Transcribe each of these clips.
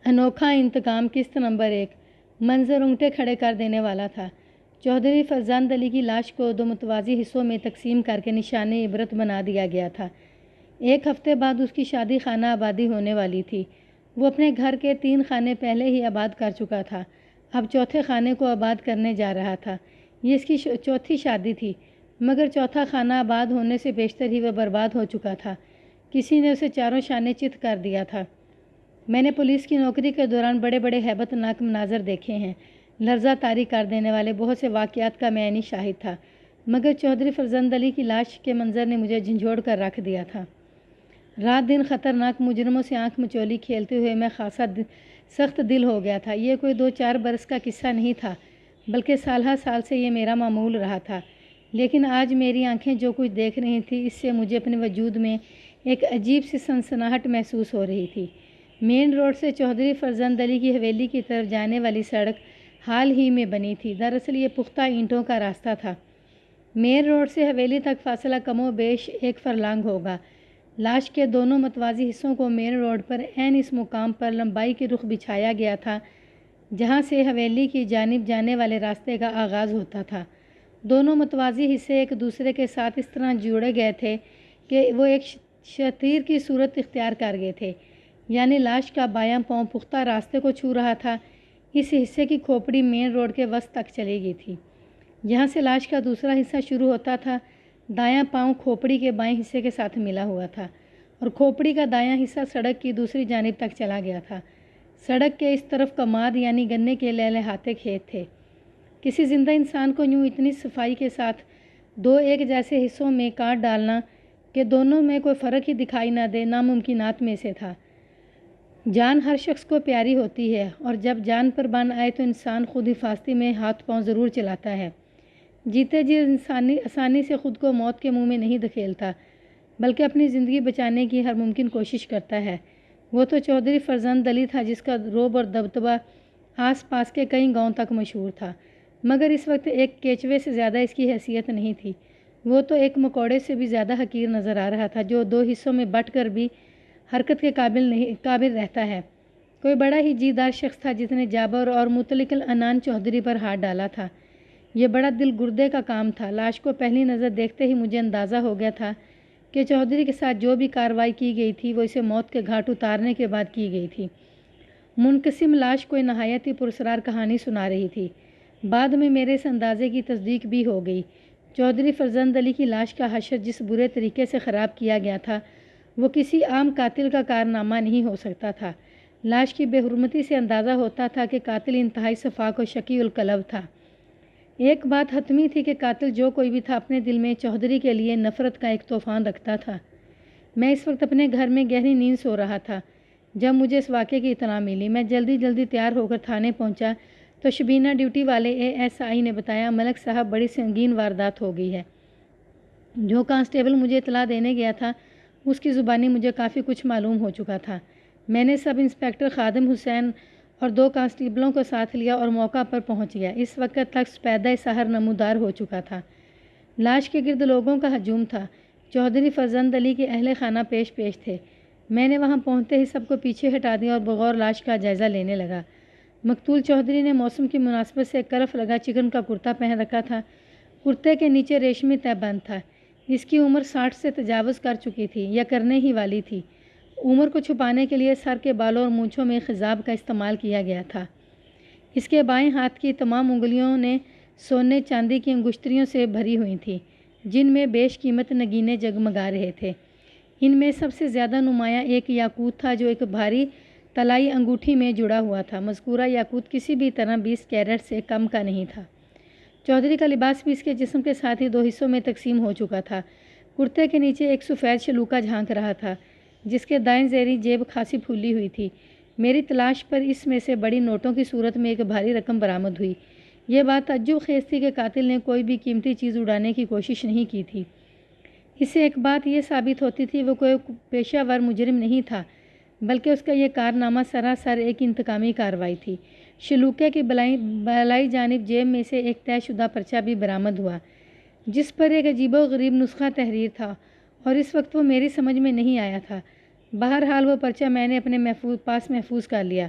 انوکھا انتقام قسط نمبر 1 منظر رونگٹے کھڑے کر دینے والا تھا۔ چودھری فرزند علی کی لاش کو 2 متوازی حصوں میں تقسیم کر کے نشان عبرت بنا دیا گیا تھا۔ ایک ہفتے بعد اس کی شادی خانہ آبادی ہونے والی تھی۔ وہ اپنے گھر کے 3 خانے پہلے ہی آباد کر چکا تھا، اب چوتھے خانے کو آباد کرنے جا رہا تھا۔ یہ اس کی چوتھی شادی تھی، مگر چوتھا خانہ آباد ہونے سے بیشتر ہی وہ برباد ہو چکا تھا۔ کسی نے اسے چاروں شانے چت کر دیا تھا۔ میں نے پولیس کی نوکری کے دوران بڑے بڑے ہیبت ناک مناظر دیکھے ہیں، لرزہ طاری کر دینے والے بہت سے واقعات کا میں عینی شاہد تھا، مگر چودھری فرزند علی کی لاش کے منظر نے مجھے جھنجھوڑ کر رکھ دیا تھا۔ رات دن خطرناک مجرموں سے آنکھ مچولی کھیلتے ہوئے میں خاصا سخت دل ہو گیا تھا۔ یہ کوئی 2-4 برس کا قصہ نہیں تھا، بلکہ سالہ سال سے یہ میرا معمول رہا تھا۔ لیکن آج میری آنکھیں جو کچھ دیکھ رہی تھیں، اس سے مجھے اپنے وجود میں ایک عجیب سی سنسناہٹ محسوس ہو رہی تھی۔ مین روڈ سے چودھری فرزند علی کی حویلی کی طرف جانے والی سڑک حال ہی میں بنی تھی۔ دراصل یہ پختہ اینٹوں کا راستہ تھا۔ مین روڈ سے حویلی تک فاصلہ کم و بیش 1 فرلانگ ہوگا۔ لاش کے دونوں متوازی حصوں کو مین روڈ پر عین اس مقام پر لمبائی کے رخ بچھایا گیا تھا جہاں سے حویلی کی جانب جانے والے راستے کا آغاز ہوتا تھا۔ دونوں متوازی حصے ایک دوسرے کے ساتھ اس طرح جوڑے گئے تھے کہ وہ ایک شتیر کی صورت اختیار کر گئے تھے، یعنی لاش کا بایاں پاؤں پختہ راستے کو چھو رہا تھا۔ اس حصے کی کھوپڑی مین روڈ کے وسط تک چلی گئی تھی۔ جہاں سے لاش کا دوسرا حصہ شروع ہوتا تھا، دایاں پاؤں کھوپڑی کے بائیں حصے کے ساتھ ملا ہوا تھا اور کھوپڑی کا دایاں حصہ سڑک کی دوسری جانب تک چلا گیا تھا۔ سڑک کے اس طرف کماد یعنی گنے کے لہلہاتے کھیت تھے۔ کسی زندہ انسان کو یوں اتنی صفائی کے ساتھ 2 ایک جیسے حصوں میں کاٹ ڈالنا کہ دونوں میں کوئی فرق ہی دکھائی نہ دے، ناممکنات میں سے تھا۔ جان ہر شخص کو پیاری ہوتی ہے، اور جب جان پر بن آئے تو انسان خود حفاظتی میں ہاتھ پاؤں ضرور چلاتا ہے۔ جیتے جی آسانی سے خود کو موت کے منہ میں نہیں دھکیلتا، بلکہ اپنی زندگی بچانے کی ہر ممکن کوشش کرتا ہے۔ وہ تو چودھری فرزند علی تھا جس کا رعب اور دبدبہ آس پاس کے کئی گاؤں تک مشہور تھا، مگر اس وقت ایک کیچوے سے زیادہ اس کی حیثیت نہیں تھی۔ وہ تو ایک مکوڑے سے بھی زیادہ حقیر نظر آ رہا تھا جو 2 حصوں میں بٹ کر بھی حرکت کے قابل رہتا ہے۔ کوئی بڑا ہی جیدار شخص تھا جس نے جابر اور مطلق العنان چودھری پر ہاتھ ڈالا تھا۔ یہ بڑا دل گردے کا کام تھا۔ لاش کو پہلی نظر دیکھتے ہی مجھے اندازہ ہو گیا تھا کہ چودھری کے ساتھ جو بھی کارروائی کی گئی تھی وہ اسے موت کے گھاٹ اتارنے کے بعد کی گئی تھی۔ منقسم لاش کوئی نہایت ہی پراسرار کہانی سنا رہی تھی۔ بعد میں میرے اس اندازے کی تصدیق بھی ہو گئی۔ چودھری فرزند علی کی لاش کا حشر جس برے طریقے سے خراب کیا گیا تھا وہ کسی عام قاتل کا کارنامہ نہیں ہو سکتا تھا۔ لاش کی بے حرمتی سے اندازہ ہوتا تھا کہ قاتل انتہائی شفاق و شقی القلب تھا۔ ایک بات حتمی تھی کہ قاتل جو کوئی بھی تھا اپنے دل میں چودھری کے لیے نفرت کا ایک طوفان رکھتا تھا۔ میں اس وقت اپنے گھر میں گہری نیند سو رہا تھا جب مجھے اس واقعے کی اطلاع ملی۔ میں جلدی تیار ہو کر تھانے پہنچا تو شبینہ ڈیوٹی والے ASI نے بتایا، ملک صاحب بڑی سنگین واردات ہو گئی ہے۔ جو کانسٹیبل مجھے اطلاع دینے گیا تھا اس کی زبانی مجھے کافی کچھ معلوم ہو چکا تھا۔ میں نے سب انسپکٹر خادم حسین اور 2 کانسٹیبلوں کو ساتھ لیا اور موقع پر پہنچ گیا۔ اس وقت تک سپیدہ سحر نمودار ہو چکا تھا۔ لاش کے گرد لوگوں کا ہجوم تھا۔ چودھری فرزند علی کے اہل خانہ پیش تھے۔ میں نے وہاں پہنچتے ہی سب کو پیچھے ہٹا دیا اور بغور لاش کا جائزہ لینے لگا۔ مقتول چودھری نے موسم کی مناسبت سے کلف لگا چکن کا کرتا پہن رکھا تھا۔ کرتے کے نیچے ریشمی تہ بند تھا۔ اس کی عمر 60 سے تجاوز کر چکی تھی یا کرنے ہی والی تھی۔ عمر کو چھپانے کے لیے سر کے بالوں اور مونچھوں میں خضاب کا استعمال کیا گیا تھا۔ اس کے بائیں ہاتھ کی تمام انگلیوں نے سونے چاندی کی انگشتریوں سے بھری ہوئی تھیں جن میں بیش قیمت نگینے جگمگا رہے تھے۔ ان میں سب سے زیادہ نمایاں ایک یاقوت تھا جو ایک بھاری طلائی انگوٹھی میں جڑا ہوا تھا۔ مذکورہ یاقوت کسی بھی طرح 20 کیرٹ سے کم کا نہیں تھا۔ چودھری کا لباس بھی اس کے جسم کے ساتھ ہی 2 حصوں میں تقسیم ہو چکا تھا۔ کرتے کے نیچے ایک سفید شلوکا جھانک رہا تھا جس کے دائیں زیریں جیب خاصی پھولی ہوئی تھی۔ میری تلاش پر اس میں سے بڑی نوٹوں کی صورت میں ایک بھاری رقم برآمد ہوئی۔ یہ بات تعجب خیز تھی کہ قاتل نے کوئی بھی قیمتی چیز اڑانے کی کوشش نہیں کی تھی۔ اس سے ایک بات یہ ثابت ہوتی تھی وہ کوئی پیشہ ور مجرم نہیں تھا، بلکہ اس کا یہ کارنامہ سراسر ایک انتقامی کارروائی تھی۔ شلوکے کی بالائی جانب جیب میں سے ایک طے شدہ پرچہ بھی برآمد ہوا جس پر ایک عجیب و غریب نسخہ تحریر تھا، اور اس وقت وہ میری سمجھ میں نہیں آیا تھا۔ بہرحال وہ پرچہ میں نے اپنے پاس محفوظ کر لیا۔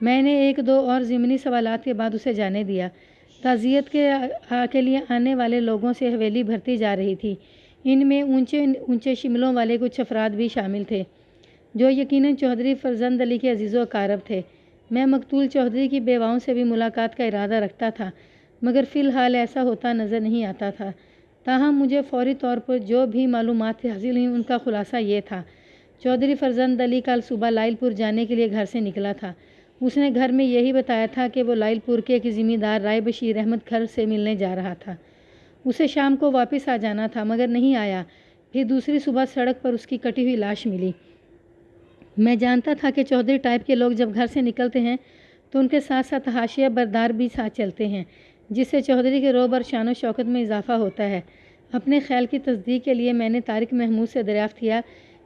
میں نے ایک دو اور ضمنی سوالات کے بعد اسے جانے دیا۔ تعزیت کے لیے آنے والے لوگوں سے حویلی بھرتی جا رہی تھی۔ ان میں اونچے شملوں والے کچھ افراد بھی شامل تھے جو یقیناً چودھری فرزند علی کے عزیز و اقارب تھے۔ میں مقتول چودھری کی بیواؤں سے بھی ملاقات کا ارادہ رکھتا تھا، مگر فی الحال ایسا ہوتا نظر نہیں آتا تھا۔ تاہم مجھے فوری طور پر جو بھی معلومات حاصل ہوئیں ان کا خلاصہ یہ تھا: چودھری فرزند علی کل صبح لائل پور جانے کے لیے گھر سے نکلا تھا۔ اس نے گھر میں یہی بتایا تھا کہ وہ لائل پور کے ایک ذمہ دار رائے بشیر احمد گھر سے ملنے جا رہا تھا۔ اسے شام کو واپس آ جانا تھا مگر نہیں آیا۔ پھر دوسری صبح سڑک پر اس کی کٹی ہوئی لاش ملی۔ میں جانتا تھا کہ چودھری ٹائپ کے لوگ جب گھر سے نکلتے ہیں تو ان کے ساتھ ساتھ حاشیہ بردار بھی ساتھ چلتے ہیں، جس سے چودھری کے رعب اور شان و شوکت میں اضافہ ہوتا ہے۔ اپنے خیال کی تصدیق کے لیے میں نے طارق محمود سے دریافت کیا،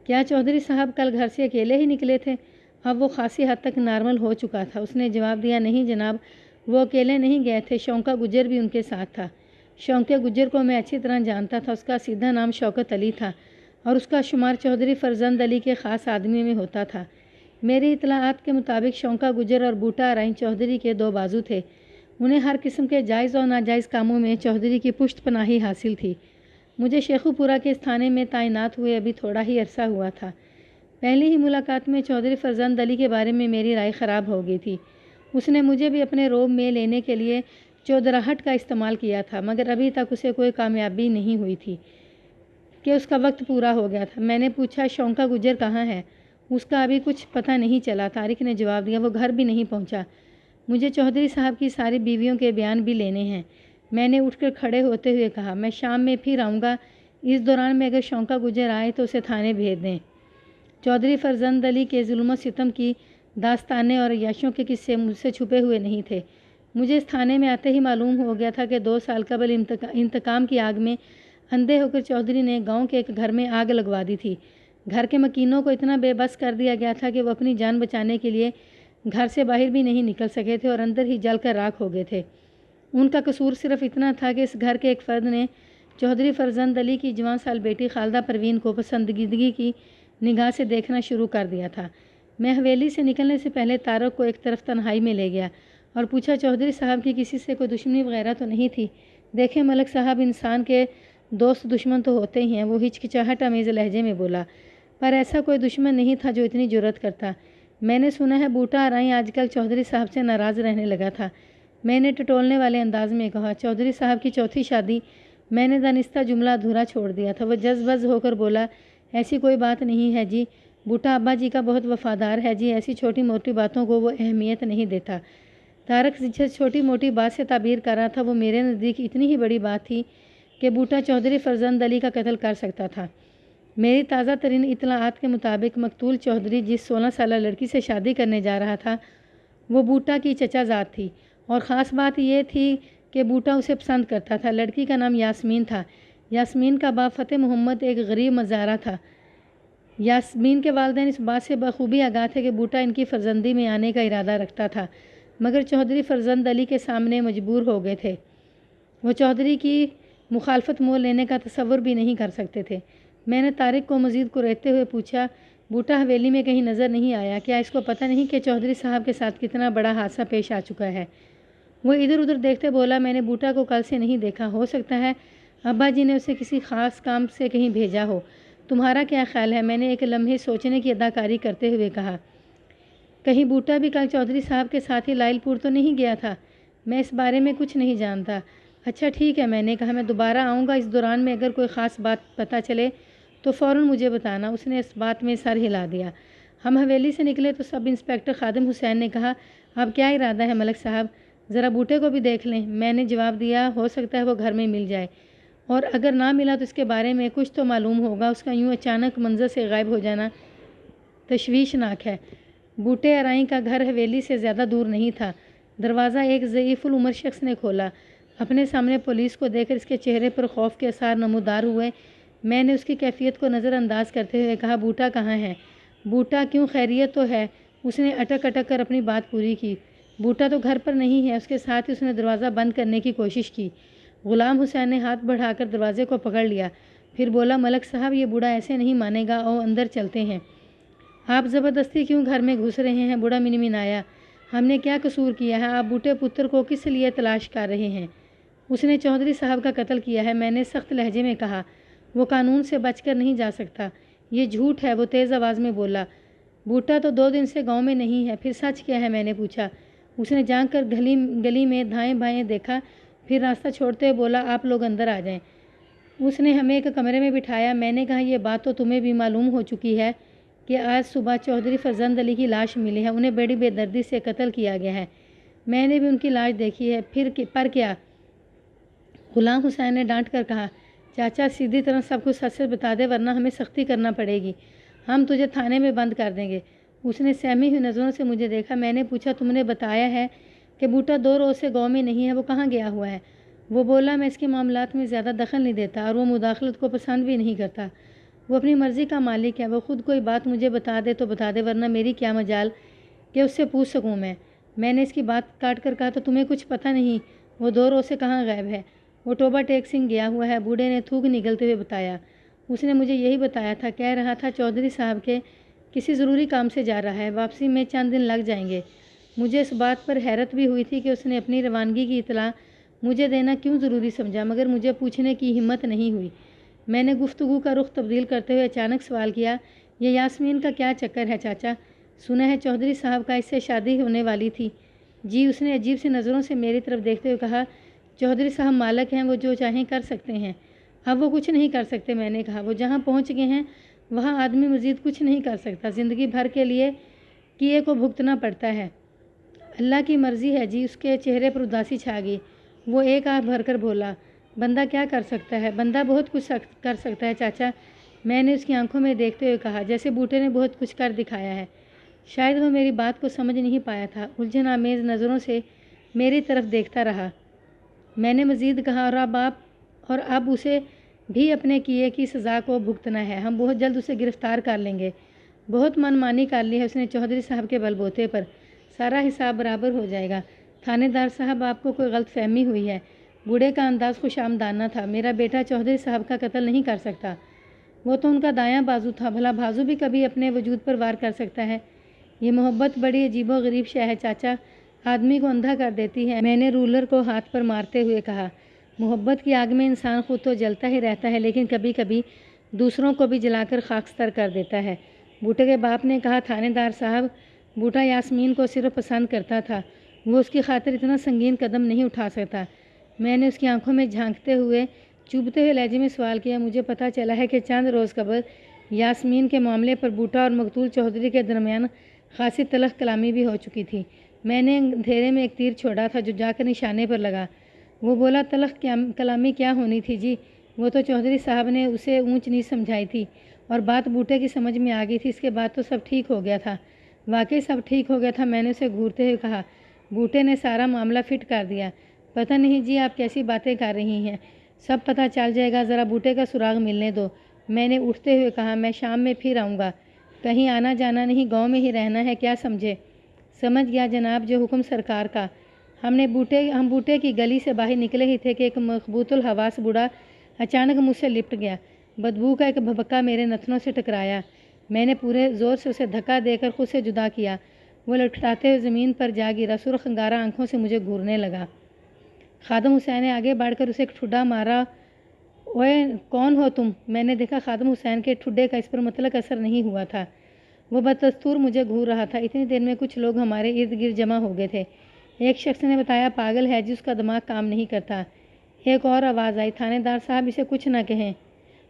کیا چودھری صاحب کل گھر سے اکیلے ہی نکلے تھے؟ اب وہ خاصی حد تک نارمل ہو چکا تھا۔ اس نے جواب دیا، نہیں جناب، وہ اکیلے نہیں گئے تھے، شونکا گجر بھی ان کے ساتھ تھا۔ شونکا گجر کو میں اچھی طرح جانتا تھا۔ اس کا سیدھا نام شوکت علی تھا اور اس کا شمار چودھری فرزند علی کے خاص آدمی میں ہوتا تھا۔ میری اطلاعات کے مطابق شونکا گجر اور بوٹا ارائیں چودھری کے دو بازو تھے۔ انہیں ہر قسم کے جائز اور ناجائز کاموں میں چودھری کی پشت پناہی حاصل تھی۔ مجھے شیخو پورہ کے اس تھانے میں تعینات ہوئے ابھی تھوڑا ہی عرصہ ہوا تھا۔ پہلی ہی ملاقات میں چودھری فرزند علی کے بارے میں میری رائے خراب ہو گئی تھی۔ اس نے مجھے بھی اپنے روب میں لینے کے لیے چودراہٹ کا استعمال کیا تھا، مگر ابھی تک اسے کوئی کامیابی نہیں ہوئی تھی کہ اس کا وقت پورا ہو گیا تھا۔ میں نے پوچھا، شونکا گجر کہاں ہے؟ اس کا ابھی کچھ پتہ نہیں چلا، طارق نے جواب دیا، وہ گھر بھی نہیں پہنچا۔ مجھے چودھری صاحب کی ساری بیویوں کے بیان بھی لینے ہیں۔ میں نے اٹھ کر کھڑے ہوتے ہوئے کہا، میں شام میں پھر آؤں گا، اس دوران میں اگر شونکا گجر آئے تو اسے تھانے بھیج دیں۔ چودھری فرزند علی کے ظلم و ستم کی داستانیں اور عیاشیوں کے قصے مجھ سے چھپے ہوئے نہیں تھے۔ مجھے اس تھانے میں آتے ہی معلوم ہو گیا تھا کہ 2 سال قبل انتقام کی آگ میں اندھے ہو کر چودھری نے گاؤں کے ایک گھر میں آگ لگوا دی تھی۔ گھر کے مکینوں کو اتنا بے بس کر دیا گیا تھا کہ وہ اپنی جان بچانے کے لیے گھر سے باہر بھی نہیں نکل سکے تھے اور اندر ہی جل کر راکھ ہو گئے تھے۔ ان کا قصور صرف اتنا تھا کہ اس گھر کے ایک فرد نے چودھری فرزند علی کی جوان سال بیٹی خالدہ پروین کو پسندیدگی کی نگاہ سے دیکھنا شروع کر دیا تھا۔ میں حویلی سے نکلنے سے پہلے طارق کو ایک طرف تنہائی میں لے گیا اور پوچھا، چودھری صاحب کی کسی سے کوئی دشمنی وغیرہ تو نہیں تھی؟ دیکھیں ملک صاحب، انسان کے دوست دشمن تو ہوتے ہی ہیں، وہ ہچکچاہٹ آمیز لہجے میں بولا، پر ایسا کوئی دشمن نہیں تھا جو اتنی جرأت کرتا۔ میں نے سنا ہے بوٹا ارائیں آج کل چودھری صاحب سے ناراض رہنے لگا تھا۔ میں نے ٹٹولنے والے انداز میں کہا، چودھری صاحب کی چوتھی شادی۔ میں نے دانستہ جملہ ادھورا چھوڑ دیا تھا۔ وہ جذبز ہو کر بولا، ایسی کوئی بات نہیں ہے جی، بوٹا ابا جی کا بہت وفادار ہے جی، ایسی چھوٹی موٹی باتوں کو وہ اہمیت نہیں دیتا۔ طارق جس چھوٹی موٹی بات سے تعبیر کر رہا تھا وہ میرے نزدیک اتنی ہی بڑی بات تھی کہ بوٹا چودھری فرزند علی کا قتل کر سکتا تھا۔ میری تازہ ترین اطلاعات کے مطابق مقتول چودھری جس 16 سالہ لڑکی سے شادی کرنے جا رہا تھا وہ بوٹا کی چچا زاد تھی، اور خاص بات یہ تھی کہ بوٹا اسے پسند کرتا تھا۔ لڑکی کا نام یاسمین تھا۔ یاسمین کا باپ فتح محمد ایک غریب مزارع تھا۔ یاسمین کے والدین اس بات سے بخوبی آگاہ تھے کہ بوٹا ان کی فرزندی میں آنے کا ارادہ رکھتا تھا، مگر چودھری فرزند علی کے سامنے مجبور ہو گئے تھے۔ وہ چودھری کی مخالفت مول لینے کا تصور بھی نہیں کر سکتے تھے۔ میں نے طارق کو مزید کریدتے ہوئے پوچھا، بوٹا حویلی میں کہیں نظر نہیں آیا؟ کیا اس کو پتہ نہیں کہ چودھری صاحب کے ساتھ کتنا بڑا حادثہ پیش آ چکا ہے؟ وہ ادھر ادھر دیکھتے بولا، میں نے بوٹا کو کل سے نہیں دیکھا، ہو سکتا ہے ابا جی نے اسے کسی خاص کام سے کہیں بھیجا ہو۔ تمہارا کیا خیال ہے؟ میں نے ایک لمحے سوچنے کی اداکاری کرتے ہوئے کہا، کہیں بوٹا بھی کل چودھری صاحب کے ساتھ ہی لائل پور تو نہیں گیا تھا؟ میں اس بارے میں کچھ نہیں جانتا۔ اچھا ٹھیک ہے، میں نے کہا، میں دوبارہ آؤں گا، اس دوران میں اگر کوئی خاص بات پتہ چلے تو فوراً مجھے بتانا۔ اس نے اس بات میں سر ہلا دیا۔ ہم حویلی سے نکلے تو سب انسپکٹر خادم حسین نے کہا، اب کیا ارادہ ہے ملک صاحب؟ ذرا بوٹے کو بھی دیکھ لیں۔ میں نے جواب دیا، ہو سکتا ہے وہ گھر میں مل جائے، اور اگر نہ ملا تو اس کے بارے میں کچھ تو معلوم ہوگا۔ اس کا یوں اچانک منظر سے غائب ہو جانا تشویشناک ہے۔ بوٹے ارائیں کا گھر حویلی سے زیادہ دور نہیں تھا۔ دروازہ ایک ضعیف العمر شخص نے کھولا۔ اپنے سامنے پولیس کو دیکھ کر اس کے چہرے پر خوف کے آثار نمودار ہوئے۔ میں نے اس کی کیفیت کو نظر انداز کرتے ہوئے کہا، بوٹا کہاں ہے؟ بوٹا کیوں، خیریت تو ہے؟ اس نے اٹک اٹک کر اپنی بات پوری کی۔ بوٹا تو گھر پر نہیں ہے۔ اس کے ساتھ ہی اس نے دروازہ بند کرنے کی کوشش کی۔ غلام حسین نے ہاتھ بڑھا کر دروازے کو پکڑ لیا، پھر بولا، ملک صاحب یہ بوڑھا ایسے نہیں مانے گا، آؤ اندر چلتے ہیں۔ آپ زبردستی کیوں گھر میں گھس رہے ہیں؟ بوڑھا منمنایا۔ ہم نے کیا قصور کیا ہے؟ آپ بوٹے پتر کو کس لیے تلاش کر رہے ہیں؟ اس نے چودھری صاحب کا قتل کیا ہے، میں نے سخت لہجے میں کہا۔ وہ قانون سے بچ کر نہیں جا سکتا، یہ جھوٹ ہے، وہ تیز آواز میں بولا۔ بوٹا تو 2 دن سے گاؤں میں نہیں ہے، پھر سچ کیا ہے؟ میں نے پوچھا۔ اس نے جھانک کر گلی میں دائیں بائیں دیکھا، پھر راستہ چھوڑتے ہوئے بولا، آپ لوگ اندر آ جائیں۔ اس نے ہمیں ایک کمرے میں بٹھایا۔ میں نے کہا، یہ بات تو تمہیں بھی معلوم ہو چکی ہے کہ آج صبح چودھری فرزند علی کی لاش ملی ہے، انہیں بڑی بے دردی سے قتل کیا گیا ہے۔ میں نے بھی ان کی لاش دیکھی ہے۔ پر کیا؟ غلام حسین نے ڈانٹ کر کہا۔ چاچا سیدھی طرح سب کچھ سچ سچ بتا دے ورنہ ہمیں سختی کرنا پڑے گی، ہم تجھے تھانے میں بند کر دیں گے۔ اس نے سہمی ہوئی نظروں سے مجھے دیکھا۔ میں نے پوچھا، تم نے بتایا ہے کہ بوٹا 2 روز سے گاؤں میں نہیں ہے، وہ کہاں گیا ہوا ہے؟ وہ بولا، میں اس کے معاملات میں زیادہ دخل نہیں دیتا اور وہ مداخلت کو پسند بھی نہیں کرتا، وہ اپنی مرضی کا مالک ہے، وہ خود کوئی بات مجھے بتا دے تو بتا دے ورنہ میری کیا مجال کہ اس سے پوچھ سکوں میں نے اس کی بات کاٹ کر کہا، تو تمہیں کچھ پتہ نہیں وہ 2 روز سے کہاں غائب ہے؟ وہ ٹوبہ ٹیک سنگھ گیا ہوا ہے، بوڑھے نے تھوک نگلتے ہوئے بتایا۔ اس نے مجھے یہی بتایا تھا، کہہ رہا تھا چودھری صاحب کے کسی ضروری کام سے جا رہا ہے، واپسی میں چند دن لگ جائیں گے۔ مجھے اس بات پر حیرت بھی ہوئی تھی کہ اس نے اپنی روانگی کی اطلاع مجھے دینا کیوں ضروری سمجھا، مگر مجھے پوچھنے کی ہمت نہیں ہوئی۔ میں نے گفتگو کا رخ تبدیل کرتے ہوئے اچانک سوال کیا، یہ یاسمین کا کیا چکر ہے چاچا؟ سنا ہے چودھری صاحب کا اس سے شادی ہونے والی تھی۔ جی، اس نے عجیب سی نظروں سے میری طرف دیکھتے ہوئے کہا، چودھری صاحب مالک ہیں، وہ جو چاہیں کر سکتے ہیں۔ اب وہ کچھ نہیں کر سکتے، میں نے کہا، وہ جہاں پہنچ گئے ہیں وہاں آدمی مزید کچھ نہیں کر سکتا، زندگی بھر کے لیے کیے کو بھگتنا پڑتا ہے۔ اللہ کی مرضی ہے جی۔ اس کے چہرے پر اداسی چھا گئی۔ وہ ایک آنکھ بھر کر بولا، بندہ کیا کر سکتا ہے؟ بندہ بہت کچھ کر سکتا ہے چاچا، میں نے اس کی آنکھوں میں دیکھتے ہوئے کہا، جیسے بوٹے نے بہت کچھ کر دکھایا ہے۔ شاید وہ میری بات کو سمجھ نہیں پایا تھا، الجھن آمیز نظروں سے میری طرف دیکھتا رہا۔ میں نے مزید کہا، اور اب اسے بھی اپنے کیے کی سزا کو بھگتنا ہے، ہم بہت جلد اسے گرفتار کر لیں گے۔ بہت من مانی کر لی ہے اس نے چودھری صاحب کے بل بوتے پر، سارا حساب برابر ہو جائے گا۔ تھانے دار صاحب، آپ کو کوئی غلط فہمی ہوئی ہے۔ بوڑھے کا انداز خوش آمدانہ تھا۔ میرا بیٹا چودھری صاحب کا قتل نہیں کر سکتا، وہ تو ان کا دایاں بازو تھا، بھلا بازو بھی کبھی اپنے وجود پر وار کر سکتا ہے؟ یہ محبت بڑی عجیب و غریب شے ہے چاچا، آدمی کو اندھا کر دیتی ہے، میں نے رولر کو ہاتھ پر مارتے ہوئے کہا۔ محبت کی آگ میں انسان خود تو جلتا ہی رہتا ہے، لیکن کبھی کبھی دوسروں کو بھی جلا کر خاکستر کر دیتا ہے، بوٹے کے باپ نے کہا۔ تھانے دار صاحب، بوٹا یاسمین کو صرف پسند کرتا تھا، وہ اس کی خاطر اتنا سنگین قدم نہیں اٹھا سکتا۔ میں نے اس کی آنکھوں میں جھانکتے ہوئے چبھتے ہوئے لہجے میں سوال کیا، مجھے پتہ چلا ہے کہ چند روز قبل یاسمین کے معاملے پر بوٹا اور مقتول چودھری کے درمیان خاصی تلخ کلامی بھی ہو چکی تھی۔ میں نے اندھیرے میں ایک تیر چھوڑا تھا جو جا کر نشانے پر لگا۔ وہ بولا، تلخ کلامی کیا ہونی تھی جی؟ وہ تو چودھری صاحب نے اسے اونچ نیچ سمجھائی تھی اور بات بوٹے کی سمجھ میں آ گئی تھی، اس کے بعد تو سب ٹھیک ہو گیا تھا۔ واقعی سب ٹھیک ہو گیا تھا، میں نے اسے گھورتے ہوئے کہا۔ بوٹے نے سارا معاملہ فٹ کر دیا۔ پتہ نہیں جی، آپ کیسی باتیں کر رہی ہیں، سب پتہ چل جائے گا، ذرا بوٹے کا سراغ ملنے دو، میں نے اٹھتے ہوئے کہا۔ میں شام میں پھر آؤں گا، کہیں آنا جانا نہیں، گاؤں میں ہی رہنا ہے، کیا سمجھے؟ سمجھ گیا جناب، جو حکم سرکار کا۔ ہم بوٹے کی گلی سے باہر نکلے ہی تھے کہ ایک مخبوط الحواس بوڑھا اچانک مجھ سے لپٹ گیا۔ بدبو کا ایک بھبکا میرے نتنوں سے ٹکرایا، میں نے پورے زور سے اسے دھکا دے کر خود سے جدا کیا۔ وہ لٹکاتے ہوئے زمین پر جا گرا، سرخ انگارہ آنکھوں سے مجھے گھورنے لگا۔ خادم حسین نے آگے بڑھ کر اسے ایک ٹھڈا مارا۔ اوئے، کون ہو تم؟ میں نے دیکھا خادم حسین کے ٹھڈے کا اس پر مطلق اثر نہیں ہوا تھا، وہ بدستور مجھے گھور رہا تھا۔ اتنی دیر میں کچھ لوگ ہمارے ارد گرد جمع ہو گئے تھے۔ ایک شخص نے بتایا، پاگل ہے جی، اس کا دماغ کام نہیں کرتا۔ ایک اور آواز آئی، تھانے دار صاحب اسے کچھ نہ کہیں،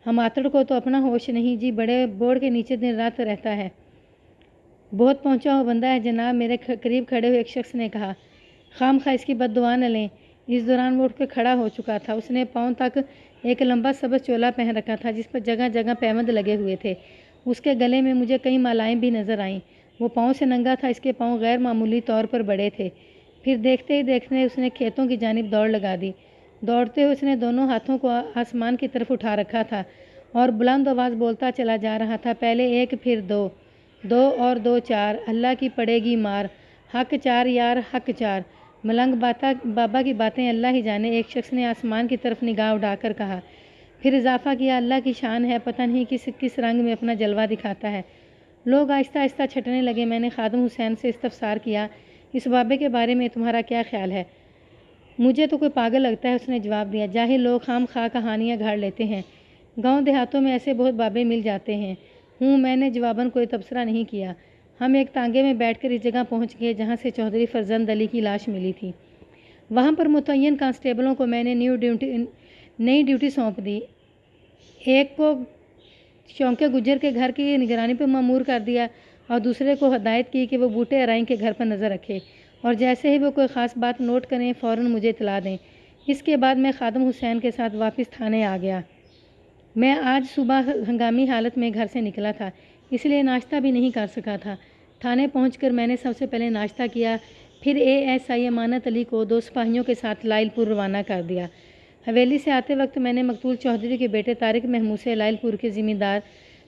ہماتڑ کو تو اپنا ہوش نہیں جی، بڑے بورڈ کے نیچے دن رات رہتا ہے۔ بہت پہنچا ہوا بندہ ہے جناب، میرے قریب کھڑے ہوئے ایک شخص نے کہا۔ خام خواہ اس کی بد دعا نہ لیں۔ اس دوران وہ اٹھ کے کھڑا ہو چکا تھا، اس نے پاؤں تک ایک لمبا سبز چولا پہن رکھا تھا جس پر جگہ جگہ پیوند لگے ہوئے تھے۔ اس کے گلے میں مجھے کئی مالائیں بھی نظر آئیں۔ وہ پاؤں سے ننگا تھا، اس کے پاؤں غیر معمولی طور پر بڑے تھے۔ پھر دیکھتے ہی دیکھتے اس نے کھیتوں کی جانب دوڑ لگا دی۔ دوڑتے ہوئے اس نے دونوں ہاتھوں کو آسمان کی طرف اٹھا رکھا تھا اور بلند آواز بولتا چلا جا رہا تھا، پہلے 1 پھر 2، 2 اور 2 4، اللہ کی پڑے گی مار، حق 4 یار، حق 4۔ ملنگ بابا کی باتیں اللہ ہی جانے، ایک شخص نے آسمان کی طرف نگاہ اٹھا کر کہا۔ پھر اضافہ کیا، اللہ کی شان ہے، پتہ نہیں کس رنگ میں اپنا جلوہ دکھاتا ہے۔ لوگ آہستہ آہستہ چھٹنے لگے۔ میں نے خادم حسین سے استفسار کیا اس بابے کے بارے میں تمہارا کیا خیال ہے؟ مجھے تو کوئی پاگل لگتا ہے، اس نے جواب دیا۔ جاہل لوگ خام خواہ کہانیاں گھاڑ لیتے ہیں، گاؤں دیہاتوں میں ایسے بہت بابے مل جاتے ہیں۔ میں نے جواباً کوئی تبصرہ نہیں کیا۔ ہم ایک تانگے میں بیٹھ کر اس جگہ پہنچ گئے جہاں سے چودھری فرزند علی کی لاش ملی تھی۔ وہاں پر متعین کانسٹیبلوں کو میں نے نئی ڈیوٹی سونپ دی۔ ایک کو شونکے گجر کے گھر کی نگرانی پر مامور کر دیا اور دوسرے کو ہدایت کی کہ وہ بوٹے ارائیں کے گھر پر نظر رکھے اور جیسے ہی وہ کوئی خاص بات نوٹ کریں فوراً مجھے اطلاع دیں۔ اس کے بعد میں خادم حسین کے ساتھ واپس تھانے آ گیا۔ میں آج صبح ہنگامی حالت میں گھر سے نکلا تھا، اس لیے ناشتہ بھی نہیں کر سکا تھا۔ تھانے پہنچ کر میں نے سب سے پہلے ناشتہ کیا، پھر ASI امانت علی کو 2 سپاہیوں کے ساتھ لائل پور روانہ کر دیا۔ حویلی سے آتے وقت میں نے مقتول چودھری کے بیٹے طارق محمود سے لائل پور کے ذمہ دار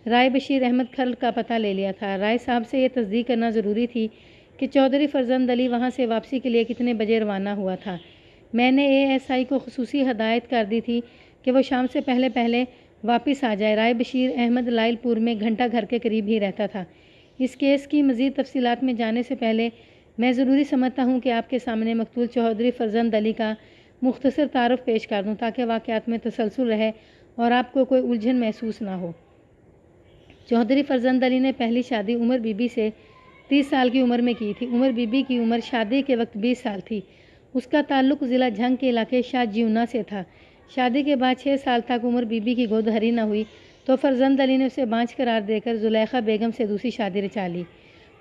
رائے بشیر احمد کھرل کا پتہ لے لیا تھا۔ رائے صاحب سے یہ تصدیق کرنا ضروری تھی کہ چودھری فرزند علی وہاں سے واپسی کے لیے کتنے بجے روانہ ہوا تھا۔ میں نے ASI کو خصوصی ہدایت کر دی تھی کہ وہ شام سے پہلے واپس آ جائے۔ رائے بشیر احمد لائل پور میں گھنٹہ گھر کے قریب ہی رہتا تھا۔ اس کیس کی مزید تفصیلات میں جانے سے پہلے میں ضروری سمجھتا ہوں کہ آپ کے سامنے مقتول چودھری فرزند علی کا مختصر تعارف پیش کر دوں تاکہ واقعات میں تسلسل رہے اور آپ کو کوئی الجھن محسوس نہ ہو۔ چودھری فرزند علی نے پہلی شادی عمر بی بی سے 30 سال کی عمر میں کی تھی۔ عمر بی بی کی عمر شادی کے وقت 20 سال تھی۔ اس کا تعلق ضلع جھنگ کے علاقے شاہ جیونا سے تھا۔ شادی کے بعد 6 سال تک عمر بی بی کی گود ہری نہ ہوئی تو فرزند علی نے اسے بانجھ قرار دے کر زلیخا بیگم سے دوسری شادی رچا لی۔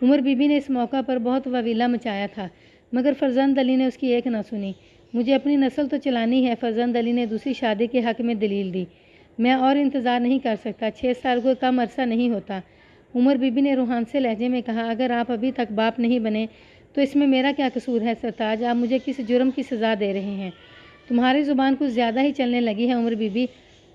عمر بی بی نے اس موقع پر بہت واویلا مچایا تھا مگر فرزند علی نے اس کی ایک نہ سنی۔ مجھے اپنی نسل تو چلانی ہے، فرزند علی نے دوسری شادی کے حق میں دلیل دی۔ میں اور انتظار نہیں کر سکتا، 6 سال کوئی کم عرصہ نہیں ہوتا۔ عمر بی بی نے روحانسے لہجے میں کہا، اگر آپ ابھی تک باپ نہیں بنے تو اس میں میرا کیا قصور ہے سرتاج؟ آپ مجھے کس جرم کی سزا دے رہے ہیں؟ تمہاری زبان کچھ زیادہ ہی چلنے لگی ہے عمر بی بی،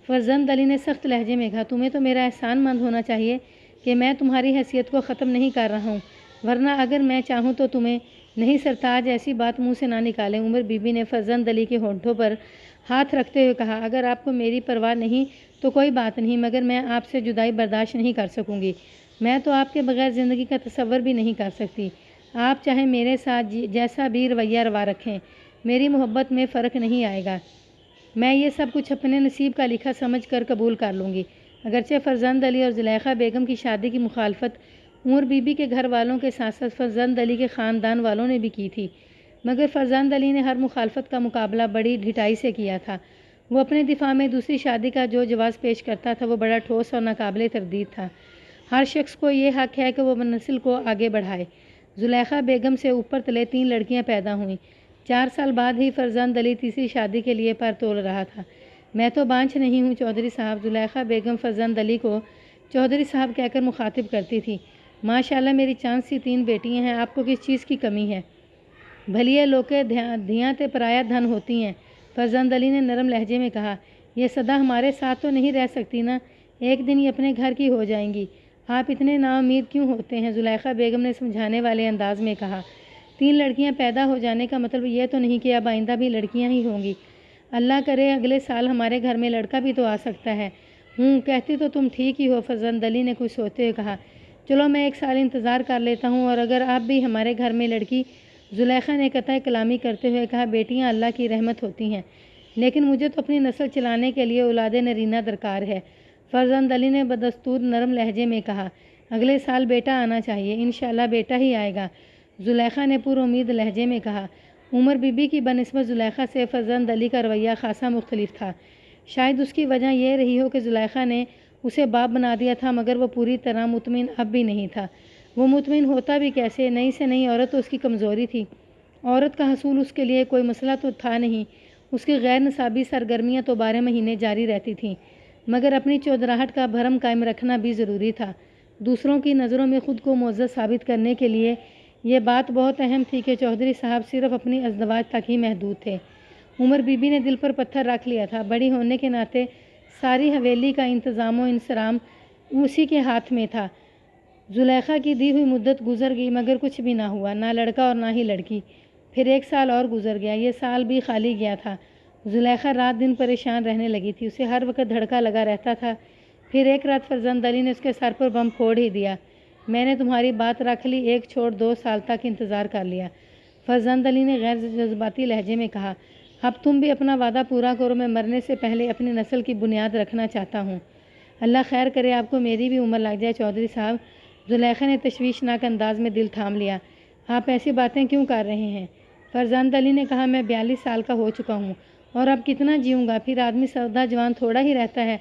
فرزند علی نے سخت لہجے میں کہا۔ تمہیں تو میرا احسان مند ہونا چاہیے کہ میں تمہاری حیثیت کو ختم نہیں کر رہا ہوں، ورنہ اگر میں چاہوں تو تمہیں نہیں سرتاج ایسی بات منہ سے نہ نکالیں۔ عمر بی بی نے فرزند علی کے ہونٹوں پر ہاتھ رکھتے ہوئے کہا، اگر آپ کو میری پرواہ نہیں تو کوئی بات نہیں، مگر میں آپ سے جدائی برداشت نہیں کر سکوں گی۔ میں تو آپ کے بغیر زندگی کا تصور بھی نہیں کر سکتی۔ آپ چاہے میرے ساتھ جیسا بھی رویہ روا رکھیں، میری محبت میں فرق نہیں آئے گا۔ میں یہ سب کچھ اپنے نصیب کا لکھا سمجھ کر قبول کر لوں گی۔ اگرچہ فرزند علی اور زلیخا بیگم کی شادی کی مخالفت عمر بی بی کے گھر والوں کے ساتھ ساتھ فرزند علی کے خاندان والوں نے بھی کی تھی، مگر فرزند علی نے ہر مخالفت کا مقابلہ بڑی ڈھٹائی سے کیا تھا۔ وہ اپنے دفاع میں دوسری شادی کا جو جواز پیش کرتا تھا وہ بڑا ٹھوس اور ناقابل تردید تھا۔ ہر شخص کو یہ حق ہے کہ وہ نسل کو آگے بڑھائے۔ زلیخا بیگم سے اوپر تلے 3 لڑکیاں پیدا ہوئیں۔ 4 سال بعد ہی فرزند علی تیسری شادی کے لیے پر تول رہا تھا۔ میں تو بانجھ نہیں ہوں چودھری صاحب، زلیخا بیگم فرزند علی کو چودھری صاحب کہہ کر مخاطب کرتی تھی۔ ماشاءاللہ میری چاند سی 3 بیٹیاں ہیں، آپ کو کس چیز کی کمی ہے؟ بھلیے لوکے دھیاں تے پرایا دھن ہوتی ہیں، فرزند علی نے نرم لہجے میں کہا۔ یہ سدا ہمارے ساتھ تو نہیں رہ سکتی نا، ایک دن یہ اپنے گھر کی ہو جائیں گی۔ آپ اتنے نا امید کیوں ہوتے ہیں؟ زلیخا بیگم نے سمجھانے والے انداز میں کہا۔ 3 لڑکیاں پیدا ہو جانے کا مطلب یہ تو نہیں کہ اب آئندہ بھی لڑکیاں ہی ہوں گی۔ اللہ کرے اگلے سال ہمارے گھر میں لڑکا بھی تو آ سکتا ہے۔ کہتی تو تم ٹھیک ہی ہو، فرزند علی نے کچھ سوچتے ہوئے کہا۔ چلو میں 1 سال انتظار کر لیتا ہوں، اور اگر آپ بھی ہمارے گھر میں لڑکی، زلیخا نے قطع کلامی کرتے ہوئے کہا، بیٹیاں اللہ کی رحمت ہوتی ہیں، لیکن مجھے تو اپنی نسل چلانے کے لیے اولاد نرینہ درکار ہے۔ فرزند علی نے بدستور نرم لہجے میں کہا، اگلے سال بیٹا آنا چاہیے، انشاءاللہ بیٹا ہی آئے گا، زلیخا نے پر امید لہجے میں کہا۔ عمر بی بی کی بنسبت زلیخا سے فرزند علی کا رویہ خاصا مختلف تھا۔ شاید اس کی وجہ یہ رہی ہو کہ زلیخا نے اسے باپ بنا دیا تھا، مگر وہ پوری طرح مطمئن اب بھی نہیں تھا۔ وہ مطمئن ہوتا بھی کیسے؟ نئی سے نئی عورت تو اس کی کمزوری تھی۔ عورت کا حصول اس کے لیے کوئی مسئلہ تو تھا نہیں، اس کی غیر نصابی سرگرمیاں تو 12 مہینے جاری رہتی تھیں، مگر اپنی چودراہٹ کا بھرم قائم رکھنا بھی ضروری تھا۔ دوسروں کی نظروں میں خود کو معزز ثابت کرنے کے لیے یہ بات بہت اہم تھی کہ چودھری صاحب صرف اپنی ازدواج تک ہی محدود تھے۔ عمر بی بی نے دل پر پتھر رکھ لیا تھا، بڑی ہونے کے ناطے ساری حویلی کا انتظام و انصرام اسی کے ہاتھ میں تھا۔ زلیخا کی دی ہوئی مدت گزر گئی مگر کچھ بھی نہ ہوا، نہ لڑکا اور نہ ہی لڑکی۔ پھر 1 سال اور گزر گیا، یہ سال بھی خالی گیا تھا۔ زلیخا رات دن پریشان رہنے لگی تھی، اسے ہر وقت دھڑکا لگا رہتا تھا۔ پھر ایک رات فرزند علی نے اس کے سر پر بم پھوڑ ہی دیا۔ میں نے تمہاری بات رکھ لی، 1 چھوڑ 2 سال تک انتظار کر لیا، فرزند علی نے غیر جذباتی لہجے میں کہا، اب تم بھی اپنا وعدہ پورا کرو، میں مرنے سے پہلے اپنی نسل کی بنیاد رکھنا چاہتا ہوں۔ اللہ خیر کرے آپ کو میری بھی عمر لگ جائے چودھری صاحب۔ زلیخا نے تشویشناک انداز میں دل تھام لیا۔ آپ ایسی باتیں کیوں کر رہے ہیں؟ فرزند علی نے کہا، میں 42 سال کا ہو چکا ہوں اور اب کتنا جیوں گا، پھر آدمی سودا جوان تھوڑا ہی رہتا ہے،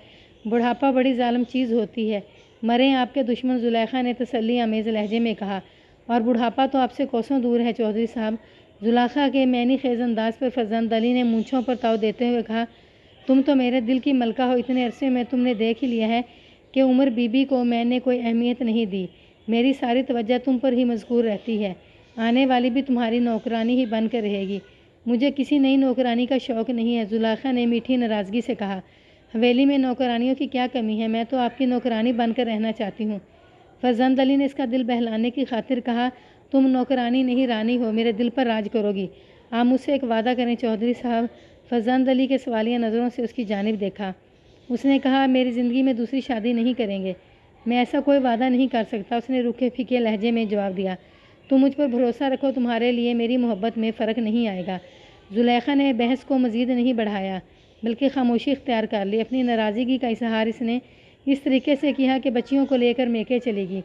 بڑھاپا بڑی ظالم چیز ہوتی ہے۔ مریں آپ کے دشمن، زلیخا نے تسلی آمیز لہجے میں کہا، اور بڑھاپا تو آپ سے کوسوں دور ہے چودھری صاحب۔ زلیخا کے معنی خیز انداز پر فرزند علی نے مونچھوں پر تاؤ دیتے ہوئے کہا، تم تو میرے دل کی ملکہ ہو، اتنے عرصے میں تم نے دیکھ ہی لیا ہے کہ عمر بی بی کو میں نے کوئی اہمیت نہیں دی، میری ساری توجہ تم پر ہی مذکور رہتی ہے، آنے والی بھی تمہاری نوکرانی ہی بن کر رہے گی، مجھے کسی نئی نوکرانی کا شوق نہیں ہے۔ زلیخا نے میٹھی ناراضگی سے کہا، حویلی میں نوکرانیوں کی کیا کمی ہے، میں تو آپ کی نوکرانی بن کر رہنا چاہتی ہوں۔ فرزند علی نے اس کا دل بہلانے کی خاطر کہا، تم نوکرانی نہیں رانی ہو، میرے دل پر راج کرو گی، آپ مجھ سے ایک وعدہ کریں چودھری صاحب۔ فرزند علی کے سوالیہ نظروں سے اس کی جانب دیکھا۔ اس نے کہا، میری زندگی میں دوسری شادی نہیں کریں گے، میں ایسا کوئی وعدہ نہیں کر سکتا۔ اس نے روکھے پھیکے لہجے میں جواب دیا، تم مجھ پر بھروسہ رکھو، تمہارے لیے میری محبت میں فرق نہیں آئے گا۔ زلیخا نے بحث کو مزید نہیں بڑھایا بلکہ خاموشی اختیار کر لی۔ اپنی ناراضگی کا اظہار اس نے اس طریقے سے کیا کہ بچیوں کو لے کر میکے چلے گی۔